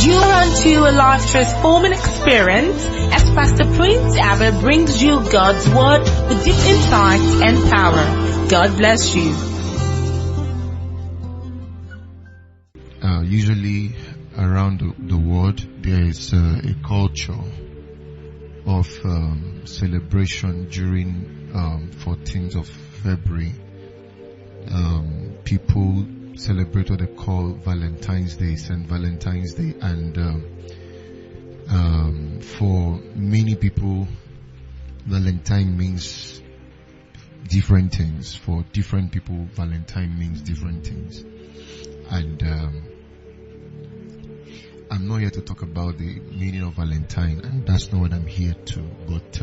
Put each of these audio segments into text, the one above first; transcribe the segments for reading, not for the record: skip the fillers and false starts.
You are onto a life-transforming experience as Pastor Prince Abah brings you God's Word with deep insights and power. God bless you. Usually around the world there is a culture of celebration during 14th of February. People celebrate what they call Valentine's Day, St. Valentine's Day, and for many people Valentine means different things. For different people Valentine means different things, and I'm not here to talk about the meaning of Valentine, and that's not what I'm here to. But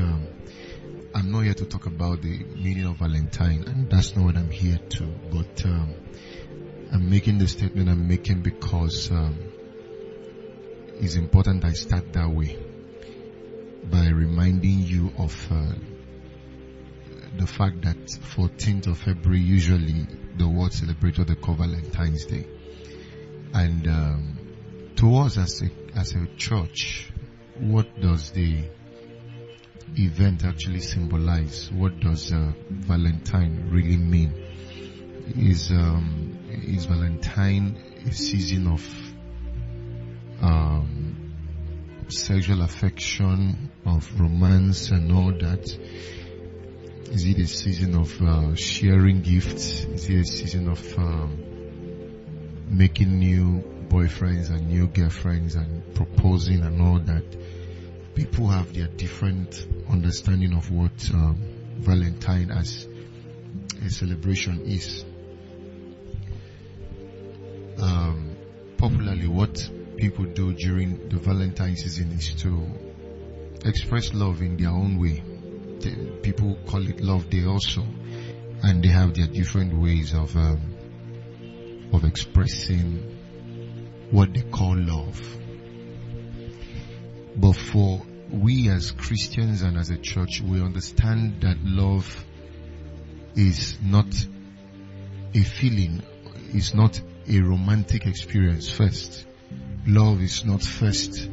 I'm not here to talk about the meaning of Valentine, and that's not what I'm here to. But I'm making the statement I'm making because it's important I start that way by reminding you of the fact that 14th of February usually the world celebrates what they call Valentine's Day, and to us as a church, what does the event actually symbolize? What does Valentine really mean? Is Valentine a season of sexual affection, of romance and all that? Is it a season of sharing gifts? Is it a season of making new boyfriends and new girlfriends and proposing and all that? People have their different understanding of what Valentine as a celebration is. Popularly, what people do during the Valentine season is to express love in their own way. People call it Love Day also, and they have their different ways of expressing what they call love. But for we as Christians and as a church, we understand that love is not a feeling, it's not a romantic experience first. Love is not first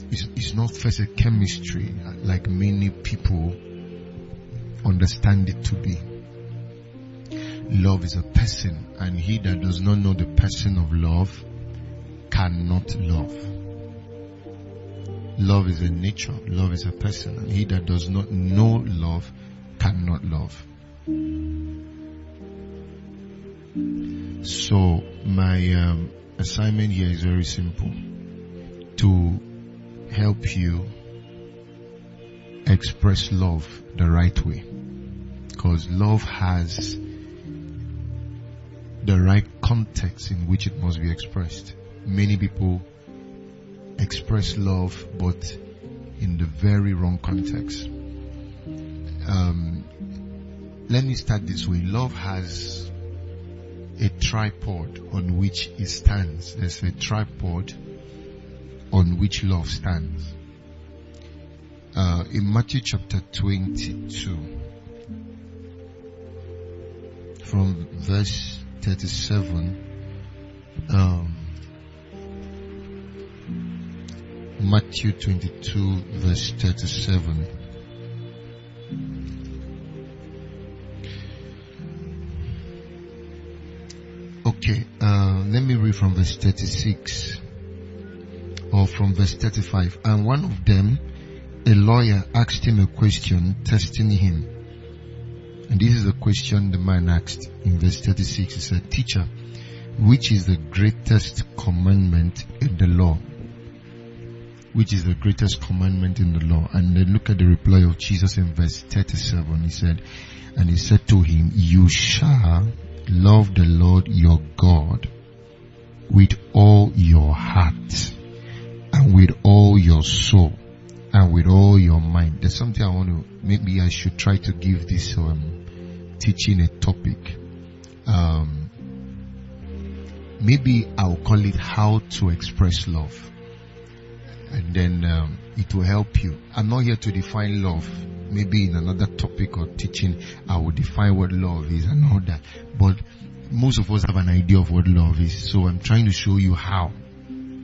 it's not first a chemistry like many people understand it to be. Love is a person, and he that does not know the person of love cannot love. Love is a nature, love is a person, and he that does not know love cannot love. So my assignment here is very simple: to help you express love the right way, because love has the right context in which it must be expressed. Many people express love but in the very wrong context. Let me start this way. Love has a tripod on which it stands. There's a tripod on which love stands. In Matthew chapter 22, from verse 37, Matthew 22 verse 37. Okay, let me read from verse 36 or from verse 35. And one of them, a lawyer, asked him a question, testing him. And this is the question the man asked in verse 36. He said, "Teacher, which is the greatest commandment in the law?" Which is the greatest commandment in the law? And then look at the reply of Jesus in verse 37. He said, and he said to him, "You shall love the Lord your God with all your heart and with all your soul and with all your mind." There's something I want to, maybe I should try to give this teaching a topic. Maybe I'll call it how to express love. and then it will help you. I'm not here to define love. Maybe in another topic or teaching, I will define what love is and all that. But most of us have an idea of what love is. So I'm trying to show you how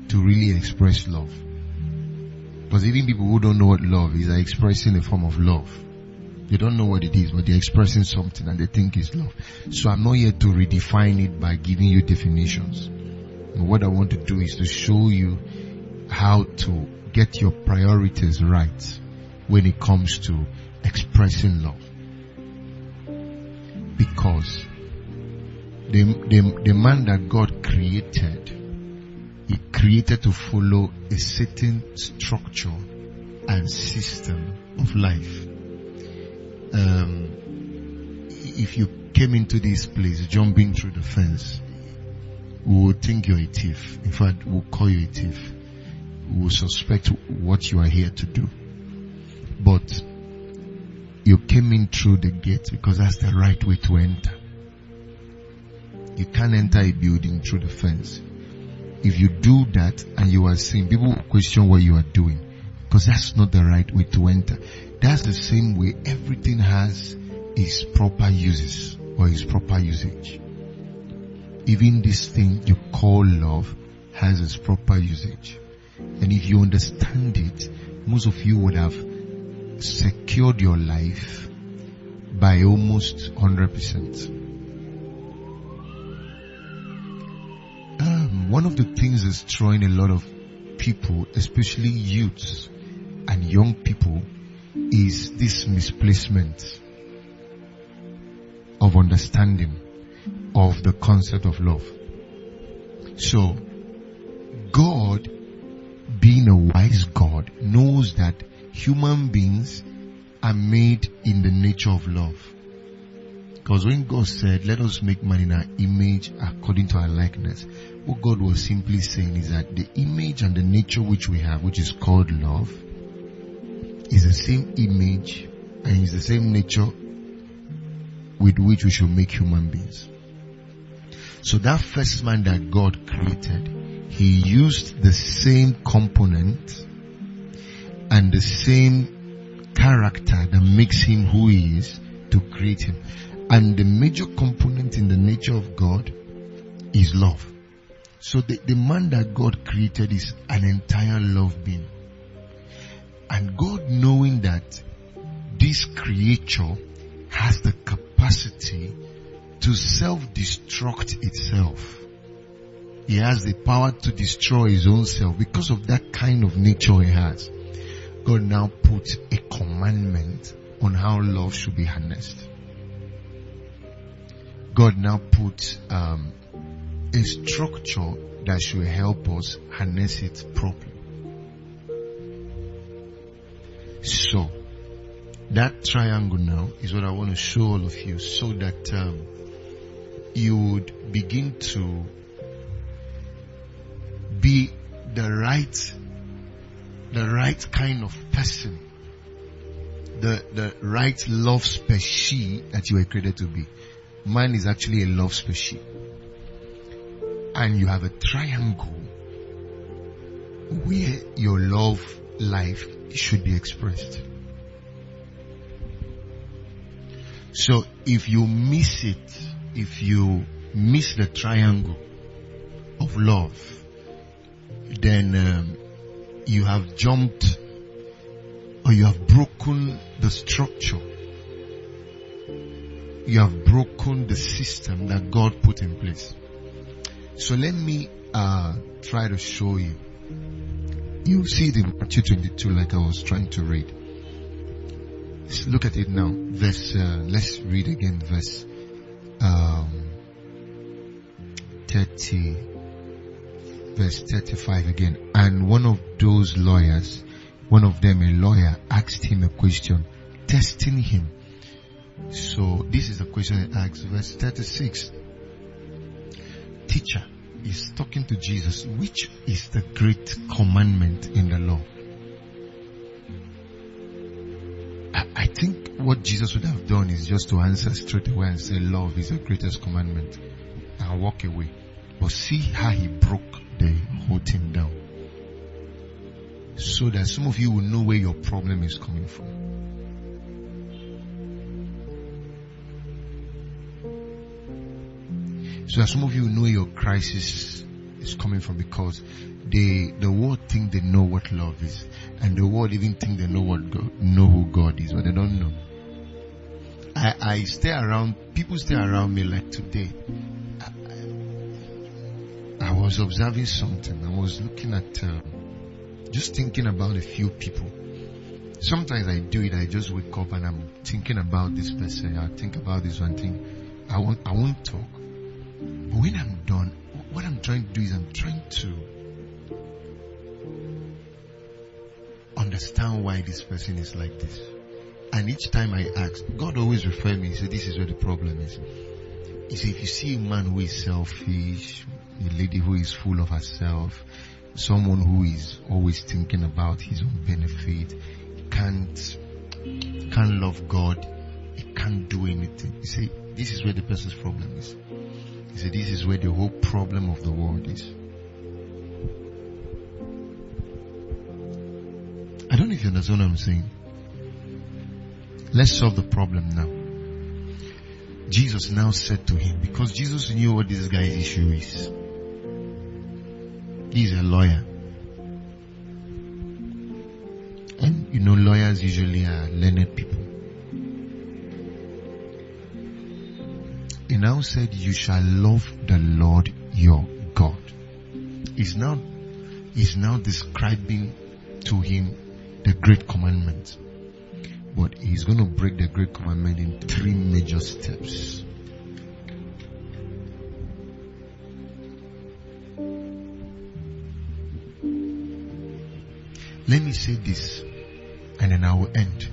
to really express love. Because even people who don't know what love is are expressing a form of love. They don't know what it is, but they're expressing something and they think it's love. So I'm not here to redefine it by giving you definitions. And what I want to do is to show you how to get your priorities right when it comes to expressing love. Because the man that God created, he created to follow a certain structure and system of life. If you came into this place jumping through the fence, we will think you're a thief. In fact, we'll call you a thief. We will suspect what you are here to do. But you came in through the gate because that's the right way to enter. You can't enter a building through the fence. If you do that and you are seen, people will question what you are doing, because that's not the right way to enter. That's the same way everything has its proper uses or its proper usage. Even this thing you call love has its proper usage. And if you understand it, most of you would have secured your life by almost 100%. One of the things that's destroying a lot of people, especially youths and young people, is this misplacement of understanding of the concept of love. So, God, being a wise God, knows that human beings are made in the nature of love. Because when God said, let us make man in our image according to our likeness, what God was simply saying is that the image and the nature which we have, which is called love, is the same image and is the same nature with which we should make human beings. So that first man that God created, he used the same component and the same character that makes him who he is to create him. And the major component in the nature of God is love. So the man that God created is an entire love being. And God, knowing that this creature has the capacity to self-destruct itself, he has the power to destroy his own self. Because of that kind of nature he has, God now puts a commandment on how love should be harnessed. God now puts a structure that should help us harness it properly. So, that triangle now is what I want to show all of you, so that you would begin to be the right kind of person, the right love species that you were created to be. Man is actually a love species. And you have a triangle where your love life should be expressed. So if you miss it, if you miss the triangle of love, then you have jumped or you have broken the structure. You have broken the system that God put in place. So let me try to show you. You see it in Matthew 22 like I was trying to read. Let's look at it now. Let's read again verse 30, verse 35 again. And one of those lawyers, one of them a lawyer, asked him a question, testing him. So this is the question he asks, verse 36. Teacher is talking to Jesus. Which is the great commandment in the law? I think what Jesus would have done is just to answer straight away and say love is the greatest commandment and walk away. But see how he broke the whole thing down. so that some of you will know where your problem is coming from. So that some of you will know where your crisis is coming from, because the world think they know what love is, and the world even think they know who God is, but they don't know. I stay around, people stay around me like today. I was observing something. I was looking at, just thinking about a few people. Sometimes I do it, I just wake up and I'm thinking about this person, I think about this one thing. I won't talk. But when I'm done, what I'm trying to do is I'm trying to understand why this person is like this. And each time I ask, God always refer me, he said, this is where the problem is. He said, if you see a man who is selfish, a lady who is full of herself, someone who is always thinking about his own benefit, can't love God, he can't do anything. He said, this is where the person's problem is. He said, this is where the whole problem of the world is. I don't know if you understand what I'm saying. Let's solve the problem now. Jesus now said to him, because Jesus knew what this guy's issue is. He's a lawyer. And you know, lawyers usually are learned people. He now said, you shall love the Lord your God. He's now describing to him the great commandment. But he's going to break the great commandment in 3 major steps. Let me say this, and then I will end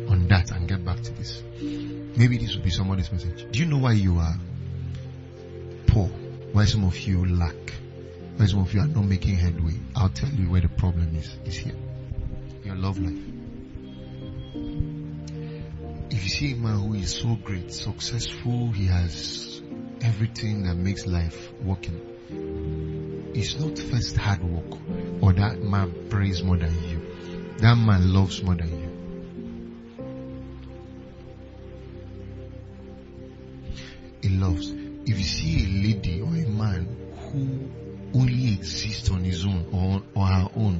on that and get back to this. Maybe this will be somebody's message. Do you know why you are poor? Why some of you lack? Why some of you are not making headway? I'll tell you where the problem is. It's here. Your love life. If you see a man who is so great, successful, he has everything that makes life working, it's not first hard work, or that man prays more than you, that man loves more than you. He loves. If you see a lady or a man who only exists on his own or her own,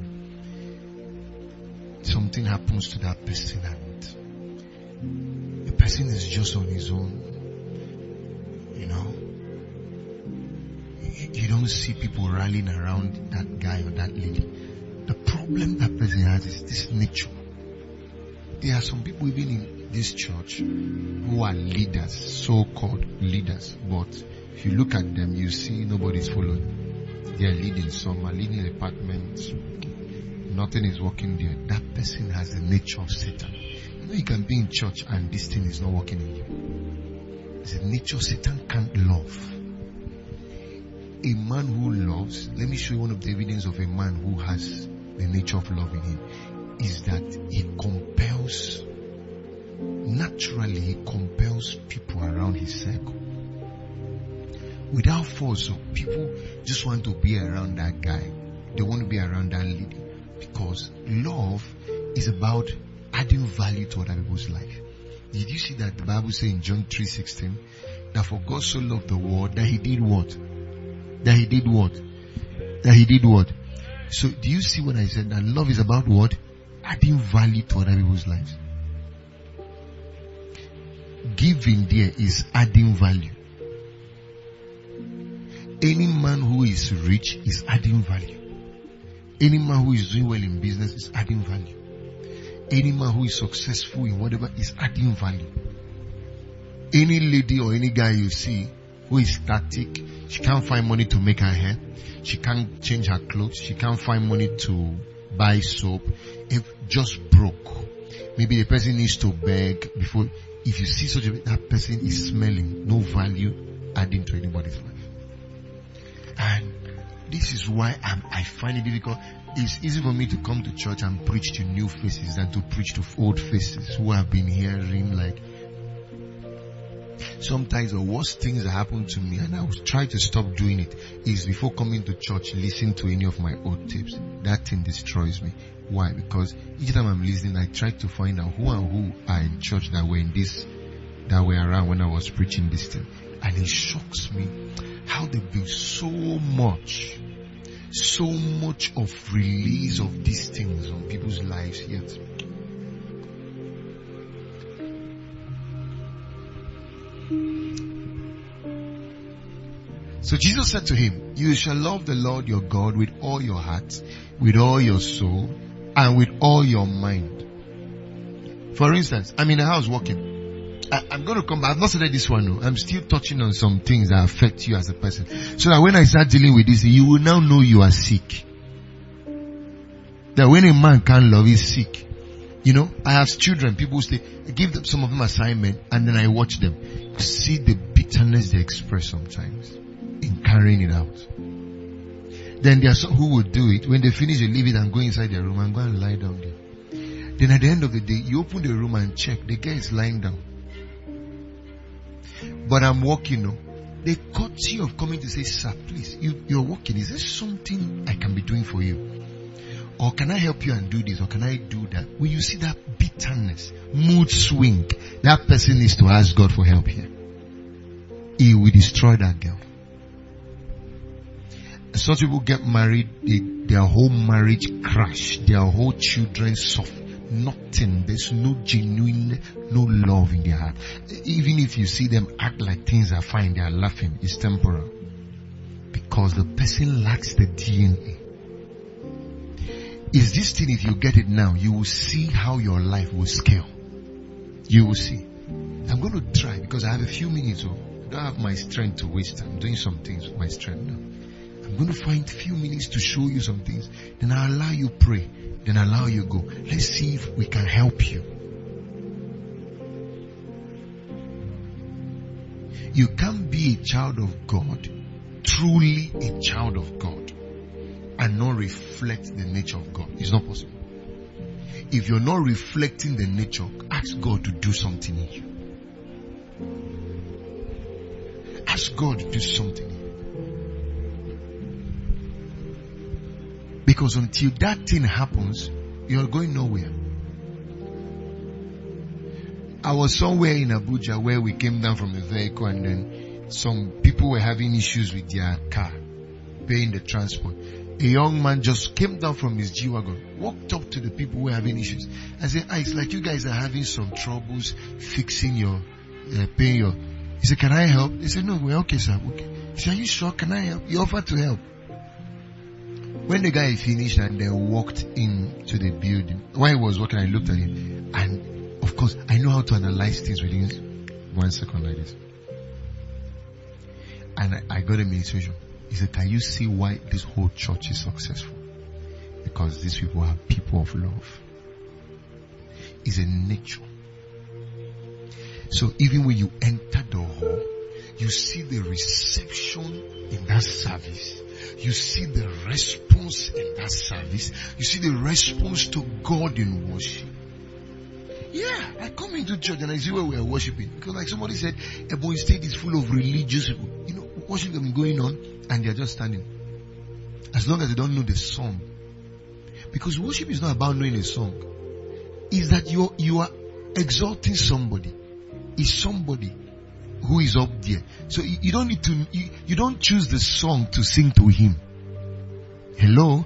something happens to that person and the person is just on his own. You know, you don't see people rallying around that guy or that lady. The problem that person has is this nature. There are some people even in this church who are leaders, so-called leaders, but if you look at them, you see nobody's following. They are leading. Some are leading departments. Nothing is working there. That person has the nature of Satan. You know, you can be in church and this thing is not working in you. It's the nature. Satan can't love. A man who loves, let me show you one of the evidence of a man who has the nature of love in him, is that he compels, naturally he compels people around his circle. Without force, so people just want to be around that guy. They want to be around that lady. Because love is about adding value to other people's life. Did you see that the Bible says in John 3:16 that for God so loved the world that he did what? That he did what? That he did what? So do you see what I said? That love is about what? Adding value to other people's lives. Giving there is adding value. Any man who is rich is adding value. Any man who is doing well in business is adding value. Any man who is successful in whatever is adding value. Any lady or any guy you see who is static, she can't find money to make her hair, she can't change her clothes, she can't find money to buy soap, if just broke. Maybe the person needs to beg before. If you see such that person is smelling, no value adding to anybody's life. And this is why I find it difficult. It's easy for me to come to church and preach to new faces than to preach to old faces who have been hearing like. Sometimes the worst things that happen to me, and I will try to stop doing it, is before coming to church, listen to any of my old tapes. That thing destroys me. Why? Because each time I'm listening, I try to find out who and who are in church that were around when I was preaching this thing. And it shocks me how there be so much of release of these things on people's lives yet. So Jesus said to him, you shall love the Lord your God with all your heart, with all your soul, and with all your mind. For instance, I'm in a house working. I'm going to come back. I've not said this one. No. I'm still touching on some things that affect you as a person. So that when I start dealing with this, you will now know you are sick. That when a man can't love, he's sick. You know, I have children. People say, I give them some of them assignment, and then I watch them. See the bitterness they express sometimes in carrying it out. Then there are some who will do it. When they finish, they leave it and go inside their room and go and lie down there. Then at the end of the day, you open the room and check. The guy is lying down. But I'm walking, no. The courtesy of coming to say, sir, please, you're walking. Is there something I can be doing for you? Or can I help you and do this? Or can I do that? When you see that bitterness, mood swing, that person needs to ask God for help here. He will destroy that girl. Some people get married, their whole marriage crash, their whole children suffer. Nothing. There's no genuine, no love in their heart. Even if you see them act like things are fine, they are laughing. It's temporal. Because the person lacks the DNA. Is this thing, if you get it now, you will see how your life will scale. You will see. I'm going to try because I have a few minutes. So I don't have my strength to waste. I'm doing some things with my strength now. I'm going to find a few minutes to show you some things. Then I'll allow you pray. Then I'll allow you go. Let's see if we can help you. You can't be a child of God, truly a child of God, and not reflect the nature of God. It's not possible. If you're not reflecting the nature, ask God to do something in you. Ask God to do something in you. Because until that thing happens, you're going nowhere. I was somewhere in Abuja where we came down from a vehicle and then some people were having issues with their car, paying the transport. A young man just came down from his G-Wagon, walked up to the people who were having issues and said, it's like you guys are having some troubles fixing your, paying your. He said, can I help? He said, no, we're okay, sir. Okay. He said, are you sure? Can I help? He offered to help. When the guy finished and then walked into the building, while he was walking, I looked at him. And of course, I know how to analyze things within 1 second like this. And I got a ministration. He said, can you see why this whole church is successful? Because these people are people of love. It's a nature. So even when you enter the hall, you see the reception in that service. You see the response in that service. You see the response to God in worship. Yeah, I come into church and I see where we are worshiping. Because like somebody said, Ebony State is full of religious people. You know, worship them going on and they are just standing. As long as they don't know the song. Because worship is not about knowing a song. It's that you are exalting somebody. It's somebody who is up there. So you don't need to, you don't choose the song to sing to him. Hello?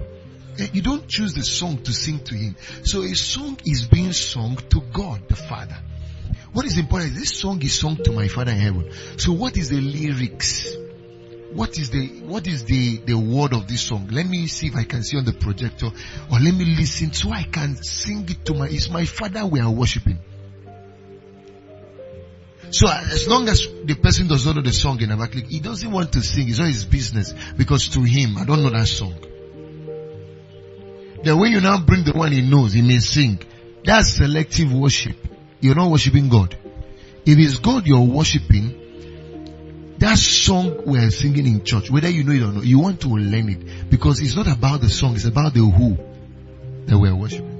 You don't choose the song to sing to him. So a song is being sung to God the Father. What is important is this song is sung to my Father in heaven. So what is the lyrics? What is the word of this song? Let me see if I can see on the projector, or let me listen so I can sing it to it's my Father we are worshiping. So as long as the person does not know the song in Abah, he doesn't want to sing. It's not his business. Because to him, I don't know that song. Then when you now bring the one he knows, he may sing. That's selective worship. You're not worshiping God. If it's God you're worshiping, that song we're singing in church, whether you know it or not, you want to learn it. Because it's not about the song, it's about the who that we're worshiping.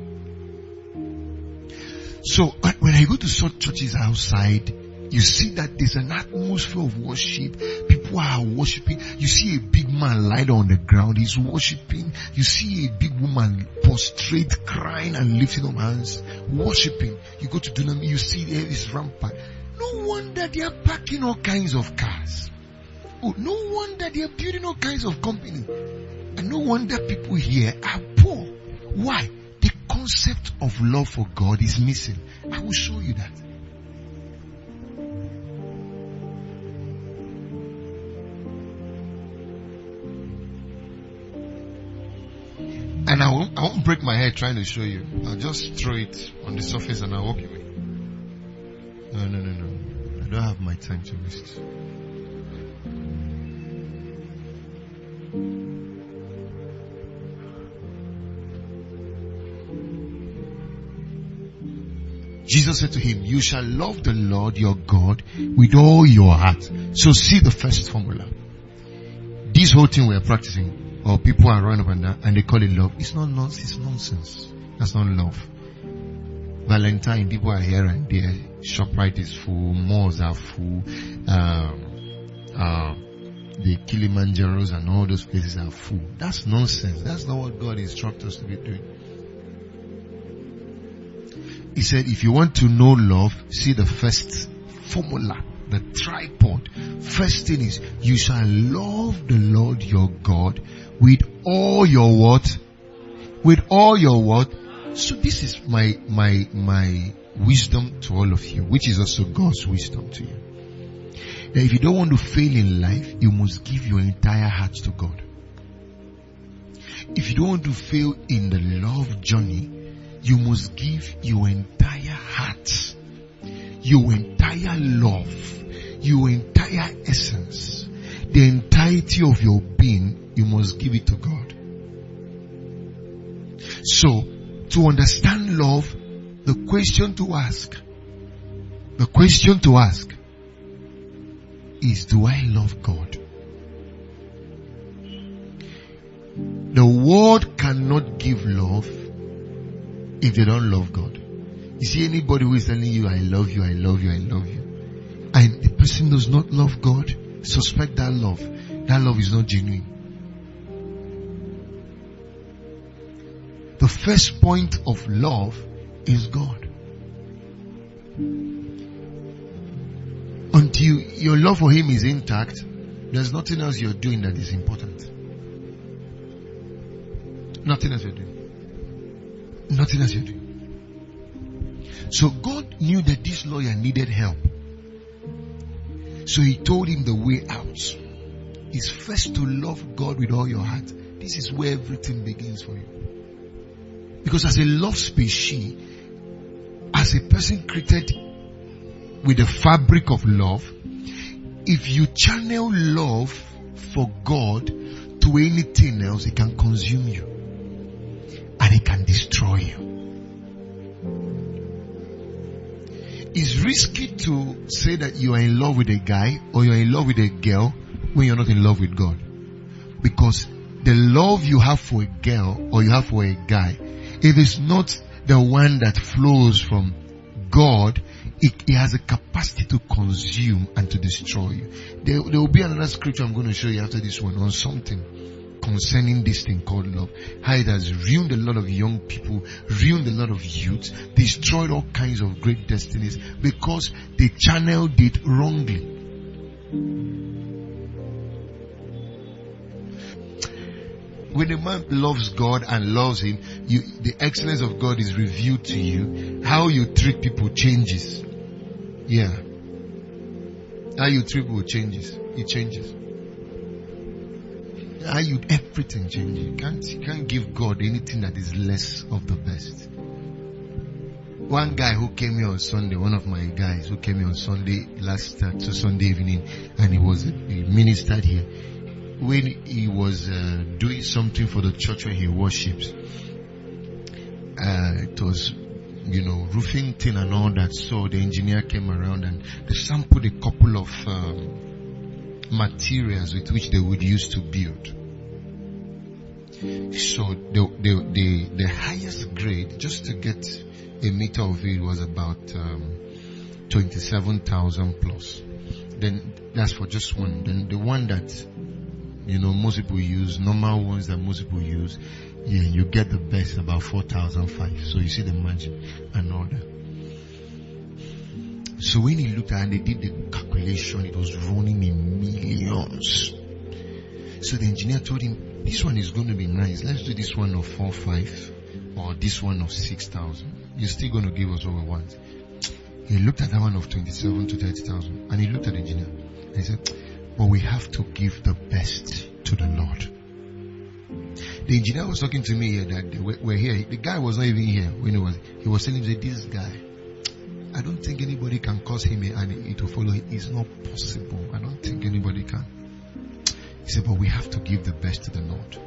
So when I go to such churches outside, You see that there's an atmosphere of worship. People are worshiping. You see a big man lie down on the ground. He's worshiping. You see a big woman prostrate, crying and lifting up hands, worshiping. You go to Dunam, you see there is rampant. No wonder they are parking all kinds of cars. Oh, no wonder they are building all kinds of companies. And no wonder people here are poor. Why? The concept of love for God is missing. I will show you that. And I won't break my head trying to show you. I'll just throw it on the surface and I'll walk away. No. I don't have my time to waste. Jesus said to him, you shall love the Lord your God with all your heart. So see the first formula. This whole thing we are practicing, or people are running up and down and they call it love. It's not nonsense. It's nonsense. That's not love. Valentine, people are here and there. ShopRite is full. Malls are full. The Kilimanjaros and all those places are full. That's nonsense. That's not what God instructs us to be doing. He said, if you want to know love, see the first formula, the tripod. First thing is, you shall love the Lord your God with all your what? With all your what? So this is my wisdom to all of you, which is also God's wisdom to you. That if you don't want to fail in life, you must give your entire heart to God. If you don't want to fail in the love journey, you must give your entire heart, your entire love, your entire essence, the entirety of your being, you must give it to God. So, to understand love, the question to ask is, do I love God? The world cannot give love if they don't love God. You see anybody who is telling you, I love you, I love you, I love you, and the person does not love God, suspect that love. That love is not genuine. The first point of love is God. Until your love for Him is intact, there's nothing else you're doing that is important. Nothing else you're doing. Nothing else you're doing. So God knew that this lawyer needed help. So He told him the way out is first to love God with all your heart. This is where everything begins for you. Because as a love species, as a person created with the fabric of love, if you channel love for God to anything else, it can consume you and it can destroy you. It's risky to say that you are in love with a guy or you are in love with a girl when you're not in love with God. Because the love you have for a girl or you have for a guy, if it's not the one that flows from God, it has a capacity to consume and to destroy you. There will be another scripture I'm going to show you after this one on something concerning this thing called love. How it has ruined a lot of young people, ruined a lot of youth, destroyed all kinds of great destinies because they channeled it wrongly. When a man loves God and loves Him, the excellence of God is revealed to you. How you treat people changes. Yeah. How you treat people changes. It changes. Everything changes. You can't give God anything that is less of the best. One guy who came here on Sunday, one of my guys who came here on Sunday to Sunday evening, and he ministered here. When he was doing something for the church where he worships, it was, roofing thing and all that. So the engineer came around and they sampled a couple of materials with which they would use to build. So the highest grade, just to get a meter of it, was about 27,000 plus. Then that's for just one. Then the one that most people use, normal ones that most people use, you get the best about 4,005. So you see the margin and all that. So when he looked at and they did the calculation, it was running in millions. So the engineer told him, this one is going to be nice. Let's do this one of 4,500 or this one of 6,000. You're still going to give us what we want. He looked at that one of 27 to 30,000 and he looked at the engineer and he said, but we have to give the best to the Lord. The engineer was talking to me here that we're here. The guy was not even here when he was telling me, this guy, I don't think anybody can cause him and it will follow him. It's not possible. I don't think anybody can. He said, but we have to give the best to the Lord.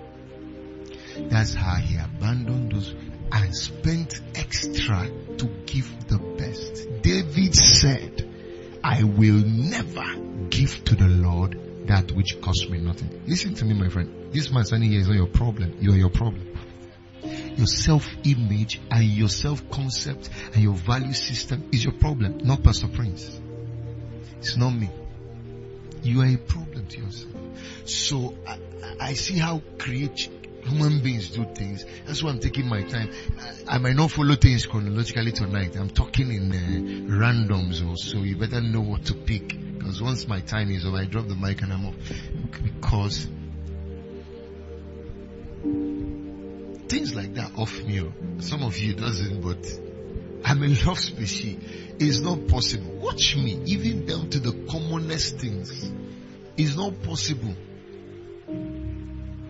That's how he abandoned those and spent extra to give the best. David said, I will never give to the Lord that which costs me nothing. Listen to me, my friend. This man standing here is not your problem. You are your problem. Your self-image and your self-concept and your value system is your problem, not Pastor Prince. It's not me. You are a problem to yourself. So I see how human beings do things. That's why I'm taking my time. I might not follow things chronologically tonight. I'm talking in randoms also. You better know what to pick. Because once my time is over, I drop the mic and I'm off. Because things like that off me. Some of you doesn't, but I'm a love species. It's not possible. Watch me, even down to the commonest things. It's not possible.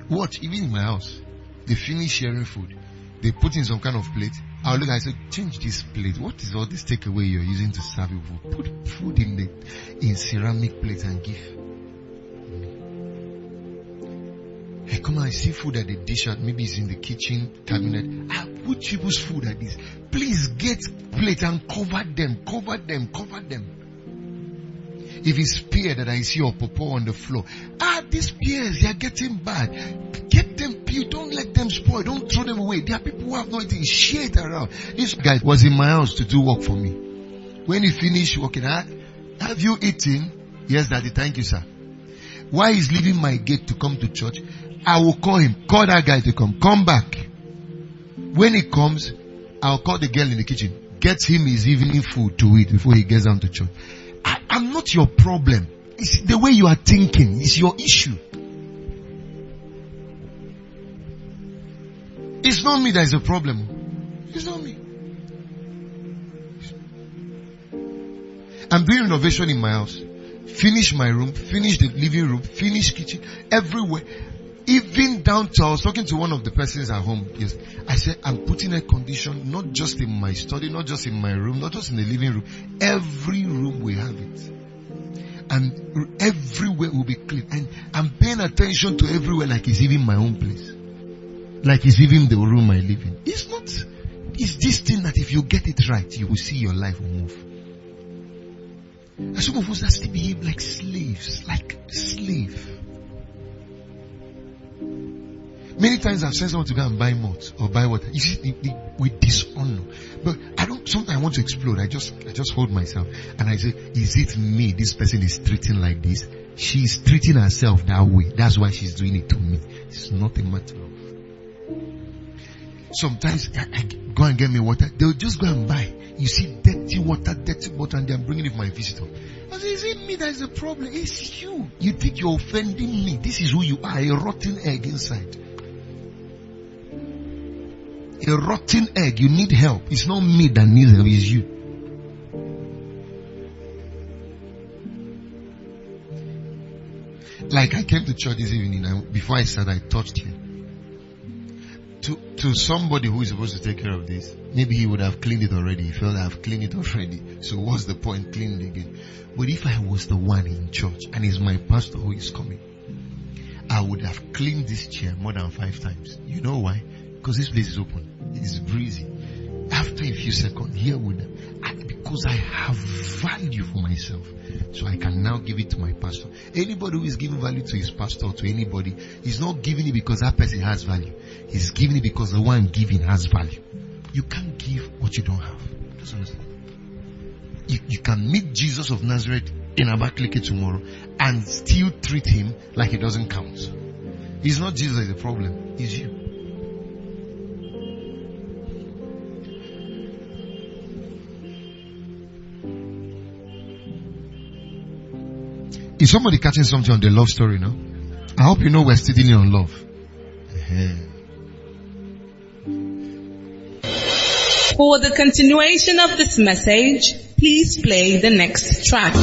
Watch, even in my house, they finish sharing food. They put in some kind of plate. I'll look, I say, change this plate. What is all this takeaway you're using to serve people? Put food in ceramic plates and give. Hey, come on, I see food at the dish out. Maybe it's in the kitchen cabinet. I put people's food at this. Please get plate and cover them. Cover them. Cover them. If it's pear that I see or pawpaw on the floor, these pears, they are getting bad. Get them peeled. Don't let them spoil. Don't throw them away. There are people who have no idea. Share it around. This guy was in my house to do work for me. When he finished working, have you eaten? Yes, Daddy. Thank you, sir. Why he's leaving my gate to come to church? I will call him. Call that guy to come. Come back. When he comes, I'll call the girl in the kitchen. Get him his evening food to eat before he gets down to church. I'm not your problem. It's the way you are thinking. It's your issue. It's not me that is the problem. It's not me. I'm doing renovation in my house. Finish my room. Finish the living room. Finish kitchen. Everywhere. Even down to, I was talking to one of the persons at home. Yes, I said, I'm putting air condition, not just in my study, not just in my room, not just in the living room. Every room we have it. And everywhere will be clean. And I'm paying attention to everywhere like it's even my own place. Like it's even the room I live in. It's not, it's this thing that if you get it right, you will see your life will move. And some of us actually behave like slaves, like slave. Many times I've sent someone to go and buy malt or buy water. You see, with dishonor. But sometimes I want to explode. I just hold myself and I say, is it me this person is treating like this? She's treating herself that way. That's why she's doing it to me. It's not a matter of. Sometimes I go and get me water. They'll just go and buy. You see dirty water, and they're bringing it for my visitor. I say, is it me that is the problem? It's you. You think you're offending me. This is who you are, a rotten egg inside. A rotten egg. You need help. It's not me that needs help. It's you. Like I came to church this evening and before I started, I touched him. To somebody who is supposed to take care of this, maybe he would have cleaned it already. He felt I've cleaned it already. So what's the point cleaning again? But if I was the one in church and it's my pastor who is coming, I would have cleaned this chair more than 5 times. You know why? Because this place is open. It's breezy. After a few seconds, here with them. Because I have value for myself. So I can now give it to my pastor. Anybody who is giving value to his pastor or to anybody is not giving it because that person has value. He's giving it because the one giving has value. You can't give what you don't have. Just understand. you can meet Jesus of Nazareth in Abakaliki tomorrow and still treat him like he doesn't count. It's not Jesus that is the problem, it's you. Is somebody catching something on the love story now? I hope you know we're studying on love. For the continuation of this message, please play the next track.